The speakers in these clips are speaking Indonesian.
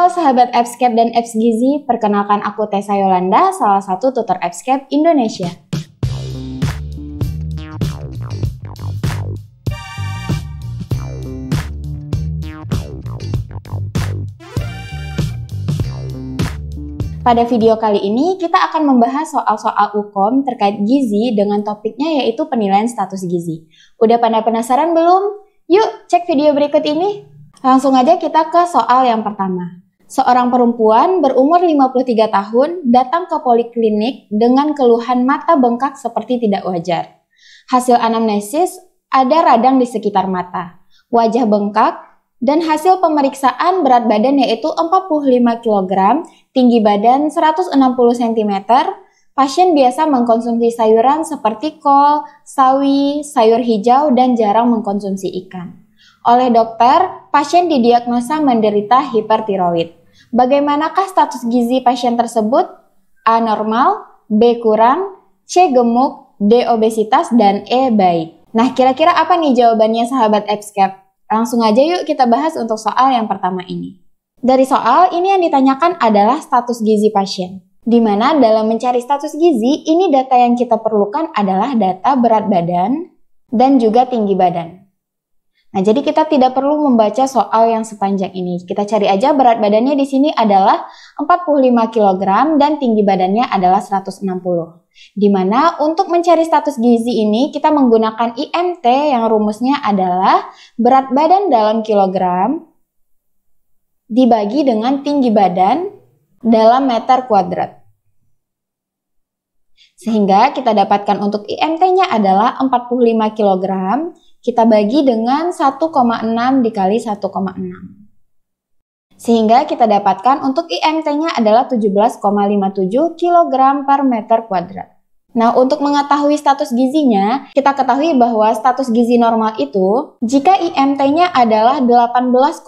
Halo sahabat Epscape dan Eps Gizi, perkenalkan aku Tessa Yolanda, salah satu tutor Epscape Indonesia. Pada video kali ini, kita akan membahas soal-soal UKOM terkait gizi dengan topiknya yaitu penilaian status gizi. Udah pada penasaran belum? Yuk cek video berikut ini. Langsung aja kita ke soal yang pertama. Seorang perempuan berumur 53 tahun datang ke poliklinik dengan keluhan mata bengkak seperti tidak wajar. Hasil anamnesis ada radang di sekitar mata, wajah bengkak, dan hasil pemeriksaan berat badan yaitu 45 kg, tinggi badan 160 cm, pasien biasa mengkonsumsi sayuran seperti kol, sawi, sayur hijau, dan jarang mengkonsumsi ikan. Oleh dokter, pasien didiagnosa menderita hipertiroid. Bagaimanakah status gizi pasien tersebut? A. Normal, B. kurang, C. gemuk, D. obesitas, dan E. baik. Nah, kira-kira apa nih jawabannya sahabat Epscape? Langsung aja yuk kita bahas untuk soal yang pertama ini. Dari soal, ini yang ditanyakan adalah status gizi pasien. Di mana dalam mencari status gizi, ini data yang kita perlukan adalah data berat badan dan juga tinggi badan. Nah, jadi kita tidak perlu membaca soal yang sepanjang ini. Kita cari aja berat badannya di sini adalah 45 kg dan tinggi badannya adalah 160. Di mana untuk mencari status gizi ini kita menggunakan IMT yang rumusnya adalah berat badan dalam kilogram dibagi dengan tinggi badan dalam meter kuadrat. Sehingga kita dapatkan untuk IMT-nya adalah 45 kg, kita bagi dengan 1,6 dikali 1,6. Sehingga kita dapatkan untuk IMT-nya adalah 17,57 kg per meter kuadrat. Nah, untuk mengetahui status gizinya, kita ketahui bahwa status gizi normal itu, jika IMT-nya adalah 18,5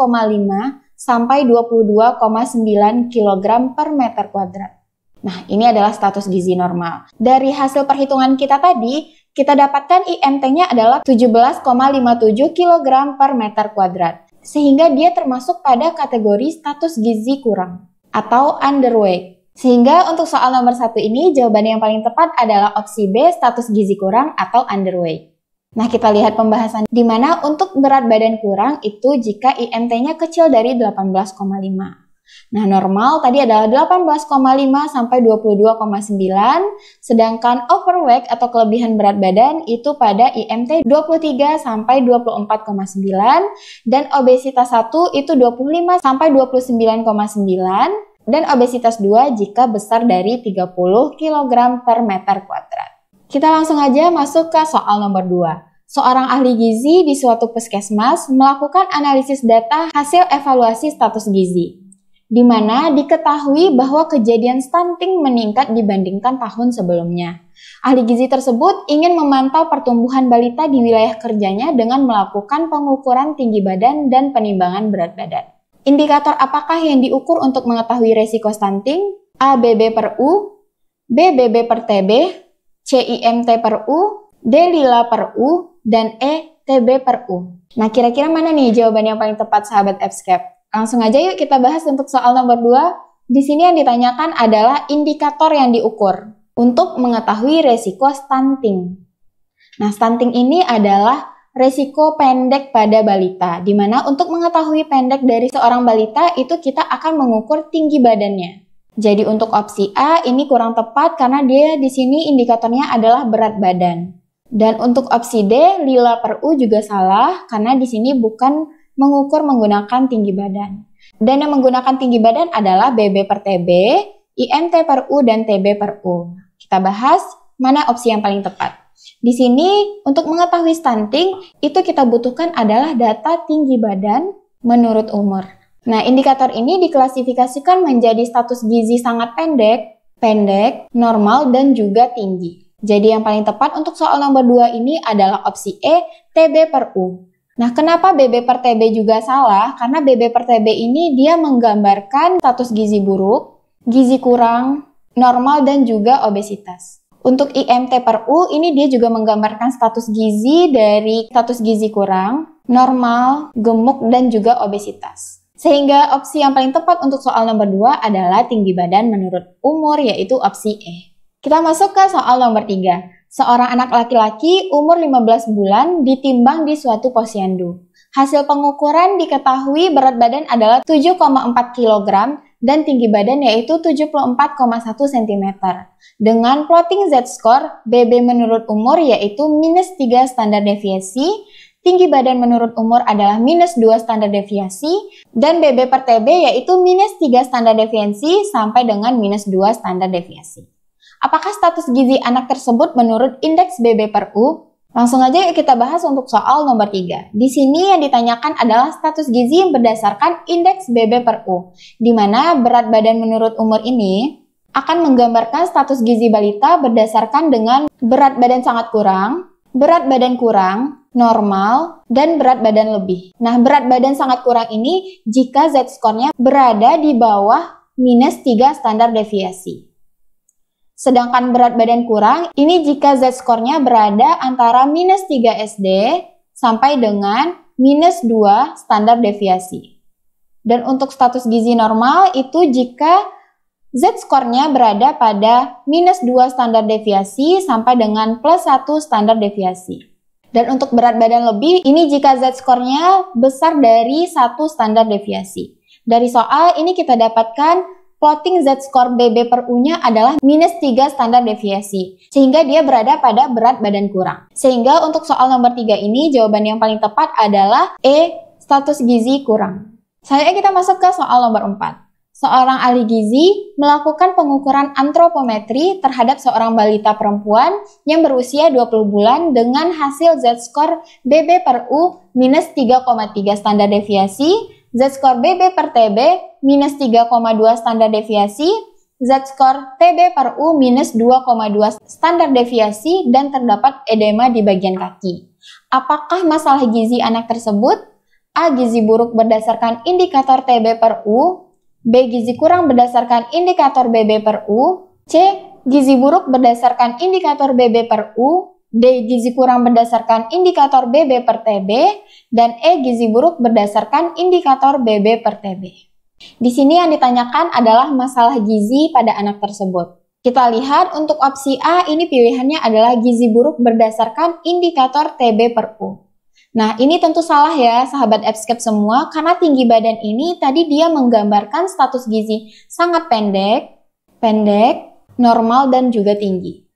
sampai 22,9 kg per meter kuadrat. Nah, ini adalah status gizi normal. Dari hasil perhitungan kita tadi, kita dapatkan IMT-nya adalah 17,57 kg per meter kuadrat. Sehingga dia termasuk pada kategori status gizi kurang atau underweight. Sehingga untuk soal nomor 1 ini, jawaban yang paling tepat adalah opsi B, status gizi kurang atau underweight. Nah, kita lihat pembahasan di mana untuk berat badan kurang itu jika IMT-nya kecil dari 18,5. Nah, normal tadi adalah 18,5 sampai 22,9, sedangkan overweight atau kelebihan berat badan itu pada IMT 23 sampai 24,9 dan obesitas 1 itu 25 sampai 29,9 dan obesitas 2 jika besar dari 30 kg per meter kuadrat. Kita langsung aja masuk ke soal nomor 2. Seorang ahli gizi di suatu puskesmas melakukan analisis data hasil evaluasi status gizi, di mana diketahui bahwa kejadian stunting meningkat dibandingkan tahun sebelumnya. Ahli gizi tersebut ingin memantau pertumbuhan balita di wilayah kerjanya dengan melakukan pengukuran tinggi badan dan penimbangan berat badan. Indikator apakah yang diukur untuk mengetahui resiko stunting? A. BB per U, B. BB per TB, C. IMT per U, D. Lila per U, dan E. TB per U. Nah, kira-kira mana nih jawaban yang paling tepat sahabat Epscape? Langsung aja yuk kita bahas untuk soal nomor 2. Di sini yang ditanyakan adalah indikator yang diukur untuk mengetahui resiko stunting. Nah, stunting ini adalah resiko pendek pada balita, di mana untuk mengetahui pendek dari seorang balita itu kita akan mengukur tinggi badannya. Jadi untuk opsi A ini kurang tepat karena dia di sini indikatornya adalah berat badan. Dan untuk opsi D, Lila per U juga salah karena di sini bukan mengukur menggunakan tinggi badan. Dan yang menggunakan tinggi badan adalah BB per TB, IMT per U, dan TB per U. Kita bahas mana opsi yang paling tepat. Di sini untuk mengetahui stunting itu kita butuhkan adalah data tinggi badan menurut umur. Nah, indikator ini diklasifikasikan menjadi status gizi sangat pendek, normal, dan juga tinggi. Jadi yang paling tepat untuk soal nomor 2 ini adalah opsi E, TB per U. Nah, kenapa BB per TB juga salah? Karena BB per TB ini dia menggambarkan status gizi buruk, gizi kurang, normal, dan juga obesitas. Untuk IMT per U ini dia juga menggambarkan status gizi dari status gizi kurang, normal, gemuk, dan juga obesitas. Sehingga opsi yang paling tepat untuk soal nomor 2 adalah tinggi badan menurut umur, yaitu opsi E. Kita masuk ke soal nomor 3. Seorang anak laki-laki umur 15 bulan ditimbang di suatu posyandu. Hasil pengukuran diketahui berat badan adalah 7,4 kg dan tinggi badan yaitu 74,1 cm. Dengan plotting Z-score, BB menurut umur yaitu -3 standar deviasi, tinggi badan menurut umur adalah -2 standar deviasi, dan BB per TB yaitu -3 standar deviasi sampai dengan -2 standar deviasi. Apakah status gizi anak tersebut menurut indeks BB per U? Langsung aja kita bahas untuk soal nomor 3. Di sini yang ditanyakan adalah status gizi berdasarkan indeks BB per U, di mana berat badan menurut umur ini akan menggambarkan status gizi balita berdasarkan dengan berat badan sangat kurang, berat badan kurang, normal, dan berat badan lebih. Nah, berat badan sangat kurang ini jika Z-score-nya berada di bawah -3 standar deviasi. Sedangkan berat badan kurang, ini jika Z-score-nya berada antara -3 SD sampai dengan -2 standar deviasi. Dan untuk status gizi normal itu jika Z-score-nya berada pada -2 standar deviasi sampai dengan +1 standar deviasi. Dan untuk berat badan lebih, ini jika Z-score-nya besar dari 1 standar deviasi. Dari soal ini kita dapatkan plotting Z-score BB per U-nya adalah -3 standar deviasi, sehingga dia berada pada berat badan kurang. Sehingga untuk soal nomor 3 ini, jawaban yang paling tepat adalah E, status gizi kurang. Selanjutnya kita masuk ke soal nomor 4. Seorang ahli gizi melakukan pengukuran antropometri terhadap seorang balita perempuan yang berusia 20 bulan dengan hasil Z-score BB per U -3,3 standar deviasi, Z-score BB per TB -3,2 standar deviasi, Z-score TB per U -2,2 standar deviasi, dan terdapat edema di bagian kaki. Apakah masalah gizi anak tersebut? A. Gizi buruk berdasarkan indikator TB per U, B. Gizi kurang berdasarkan indikator BB per U, C. Gizi buruk berdasarkan indikator BB per U, D. Gizi kurang berdasarkan indikator BB per TB, dan E. Gizi buruk berdasarkan indikator BB per TB. Di sini yang ditanyakan adalah masalah gizi pada anak tersebut. Kita lihat untuk opsi A, ini pilihannya adalah gizi buruk berdasarkan indikator TB per U. Nah, ini tentu salah ya sahabat EBSCAP semua, karena tinggi badan ini tadi dia menggambarkan status gizi sangat pendek, normal, dan juga tinggi.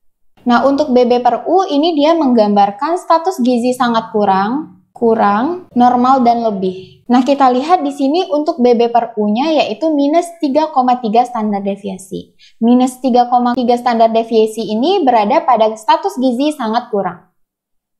Nah, untuk BB per U ini dia menggambarkan status gizi sangat kurang, normal, dan lebih. Nah, kita lihat di sini untuk BB per U-nya yaitu -3,3 standar deviasi. -3,3 standar deviasi ini berada pada status gizi sangat kurang.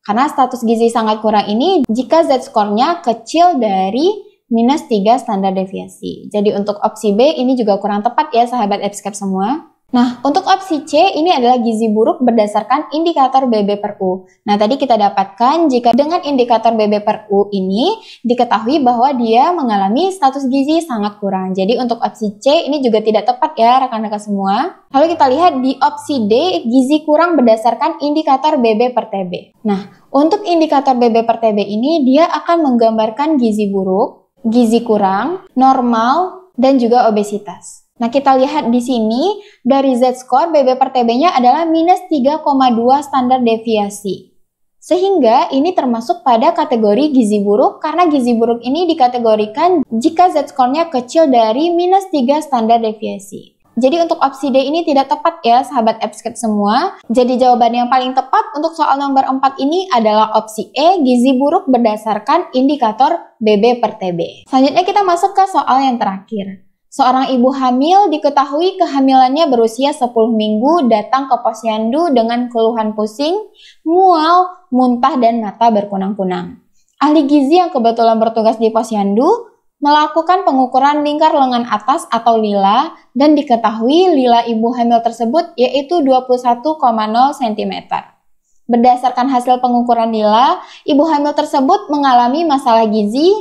Karena status gizi sangat kurang ini jika Z-score-nya kecil dari -3 standar deviasi. Jadi untuk opsi B ini juga kurang tepat ya sahabat EBSCAP semua. Nah, untuk opsi C ini adalah gizi buruk berdasarkan indikator BB per U. Nah, tadi kita dapatkan jika dengan indikator BB per U ini diketahui bahwa dia mengalami status gizi sangat kurang. Jadi untuk opsi C ini juga tidak tepat ya rekan-rekan semua. Lalu kita lihat di opsi D, gizi kurang berdasarkan indikator BB per TB. Nah, untuk indikator BB per TB ini dia akan menggambarkan gizi buruk, gizi kurang, normal, dan juga obesitas. Nah, kita lihat di sini dari Z-score BB per TB-nya adalah -3,2 standar deviasi. Sehingga ini termasuk pada kategori gizi buruk karena gizi buruk ini dikategorikan jika Z-score-nya kecil dari -3 standar deviasi. Jadi untuk opsi D ini tidak tepat ya sahabat EBSCAP semua. Jadi jawaban yang paling tepat untuk soal nomor 4 ini adalah opsi E, gizi buruk berdasarkan indikator BB per TB. Selanjutnya kita masuk ke soal yang terakhir. Seorang ibu hamil diketahui kehamilannya berusia 10 minggu datang ke posyandu dengan keluhan pusing, mual, muntah, dan mata berkunang-kunang. Ahli gizi yang kebetulan bertugas di posyandu melakukan pengukuran lingkar lengan atas atau lila dan diketahui lila ibu hamil tersebut yaitu 21,0 cm. Berdasarkan hasil pengukuran lila, ibu hamil tersebut mengalami masalah gizi,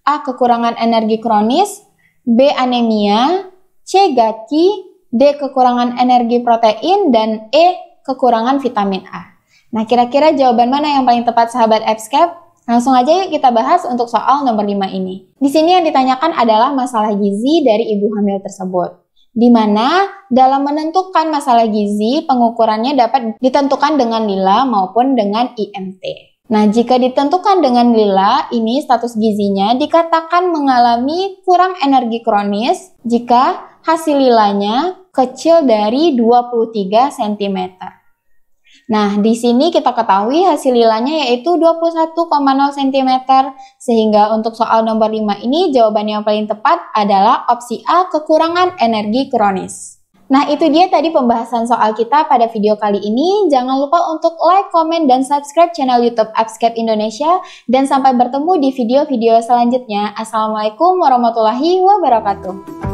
A. Kekurangan energi kronis, B. Anemia, C. Gaki, D. Kekurangan energi protein, dan E. Kekurangan vitamin A. Nah, kira-kira jawaban mana yang paling tepat sahabat EBSCAP? Langsung aja yuk kita bahas untuk soal nomor 5 ini. Di sini yang ditanyakan adalah masalah gizi dari ibu hamil tersebut. Di mana dalam menentukan masalah gizi, pengukurannya dapat ditentukan dengan lila maupun dengan IMT. Nah, jika ditentukan dengan lila, ini status gizinya dikatakan mengalami kurang energi kronis jika hasil lilanya kecil dari 23 cm. Nah, di sini kita ketahui hasil lilanya yaitu 21,0 cm, sehingga untuk soal nomor 5 ini jawabannya yang paling tepat adalah opsi A, kekurangan energi kronis. Nah, itu dia tadi pembahasan soal kita pada video kali ini. Jangan lupa untuk like, komen, dan subscribe channel YouTube Abscape Indonesia. Dan sampai bertemu di video-video selanjutnya. Assalamualaikum warahmatullahi wabarakatuh.